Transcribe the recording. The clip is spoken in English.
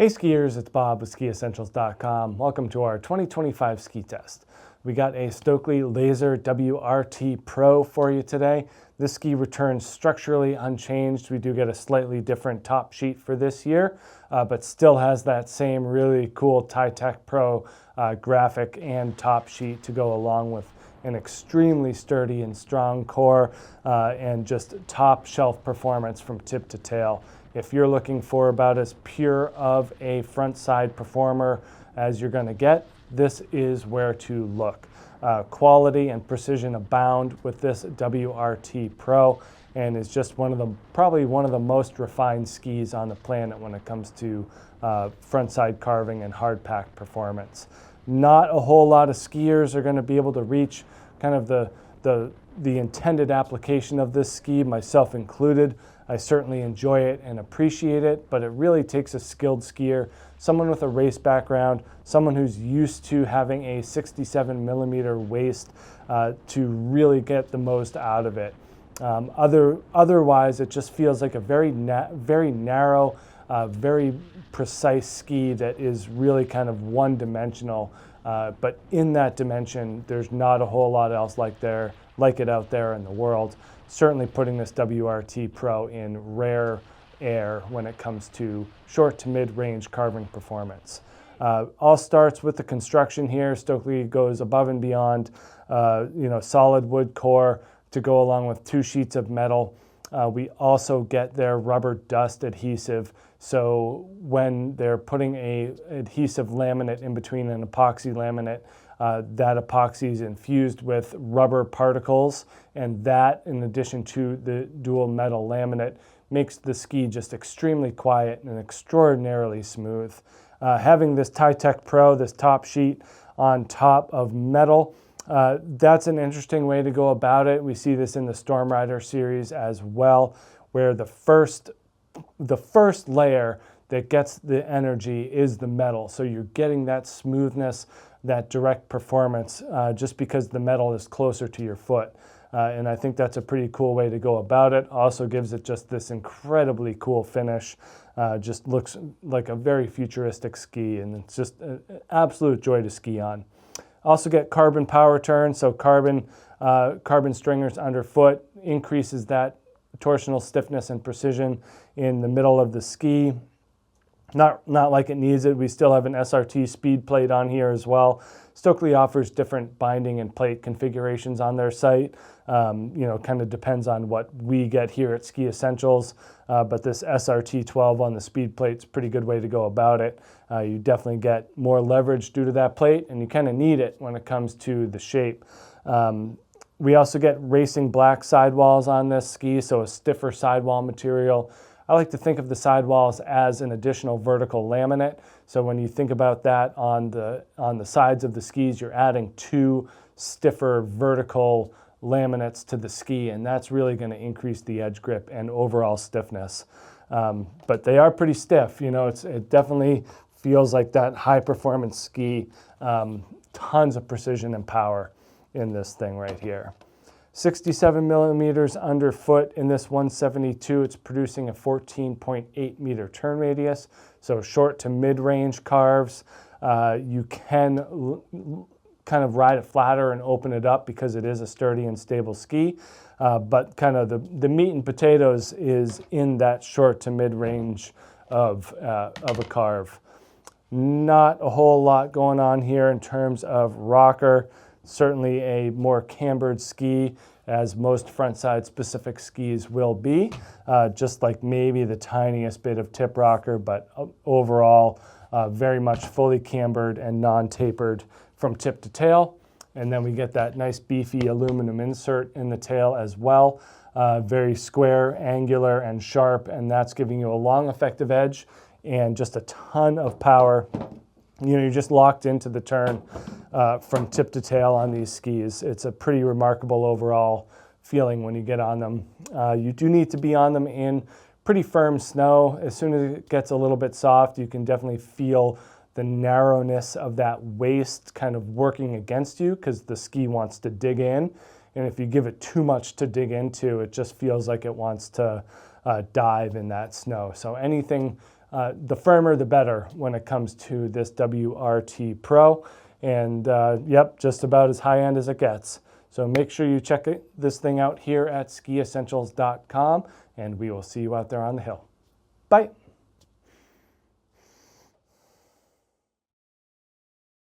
Hey skiers, it's Bob with SkiEssentials.com. Welcome to our 2025 ski test. We got a Stockli Laser WRT Pro for you today. This ski returns structurally unchanged. We do get a slightly different top sheet for this year, but still has that same really cool Tytech Pro graphic and top sheet to go along with an extremely sturdy and strong core and just top shelf performance from tip to tail. If you're looking for about as pure of a front side performer as you're going to get, this is where to look. Quality and precision abound with this WRT Pro, and is just probably one of the most refined skis on the planet when it comes to front side carving and hard pack performance. Not a whole lot of skiers are going to be able to reach kind of the intended application of this ski, myself included. I certainly enjoy it and appreciate it, but it really takes a skilled skier, someone with a race background, someone who's used to having a 67 millimeter waist to really get the most out of it. Otherwise, it just feels like a very narrow, very precise ski that is really kind of one-dimensional. But in that dimension, there's not a whole lot else like it out there in the world. Certainly putting this WRT Pro in rare air when it comes to short to mid-range carving performance. All starts with the construction here. Stockli goes above and beyond, solid wood core to go along with 2 sheets of metal. We also get their rubber dust adhesive. So when they're putting a adhesive laminate in between an epoxy laminate, that epoxy is infused with rubber particles, and that, in addition to the dual metal laminate, makes the ski just extremely quiet and extraordinarily smooth. Having this Tytech Pro, this top sheet on top of metal, that's an interesting way to go about it. We see this in the Storm Rider series as well, where the first layer that gets the energy is the metal. So you're getting that smoothness, that direct performance, just because the metal is closer to your foot. And I think that's a pretty cool way to go about it. Also gives it just this incredibly cool finish. Just looks like a very futuristic ski, and it's just an absolute joy to ski on. Also get carbon power turn, so carbon stringers underfoot increases that torsional stiffness and precision in the middle of the ski. Not like it needs it. We still have an SRT speed plate on here as well. Stockli offers different binding and plate configurations on their site. Kind of depends on what we get here at Ski Essentials. But this SRT 12 on the speed plate is a pretty good way to go about it. You definitely get more leverage due to that plate, and you kind of need it when it comes to the shape. We also get racing black sidewalls on this ski, so a stiffer sidewall material. I like to think of the sidewalls as an additional vertical laminate. So when you think about that on the sides of the skis, you're adding 2 stiffer vertical laminates to the ski, and that's really going to increase the edge grip and overall stiffness. But they are pretty stiff. It definitely feels like that high performance ski. Tons of precision and power in this thing right here. 67 millimeters underfoot in this 172. It's producing a 14.8 meter turn radius, so short to mid-range carves. You can kind of ride it flatter and open it up because it is a sturdy and stable ski, but kind of the meat and potatoes is in that short to mid-range of a carve. Not a whole lot going on here in terms of rocker. Certainly a more cambered ski, as most frontside specific skis will be, just like maybe the tiniest bit of tip rocker, but overall very much fully cambered and non-tapered from tip to tail. And then we get that nice beefy aluminum insert in the tail as well. Very square, angular, and sharp, and that's giving you a long effective edge and just a ton of power. You're just locked into the turn from tip to tail on these skis. It's a pretty remarkable overall feeling when you get on them. You do need to be on them in pretty firm snow. As soon as it gets a little bit soft, you can definitely feel the narrowness of that waist kind of working against you because the ski wants to dig in. And if you give it too much to dig into, it just feels like it wants to dive in that snow. So anything The firmer, the better when it comes to this WRT Pro. And yep, just about as high end as it gets. So make sure you check this thing out here at skiessentials.com, and we will see you out there on the hill. Bye.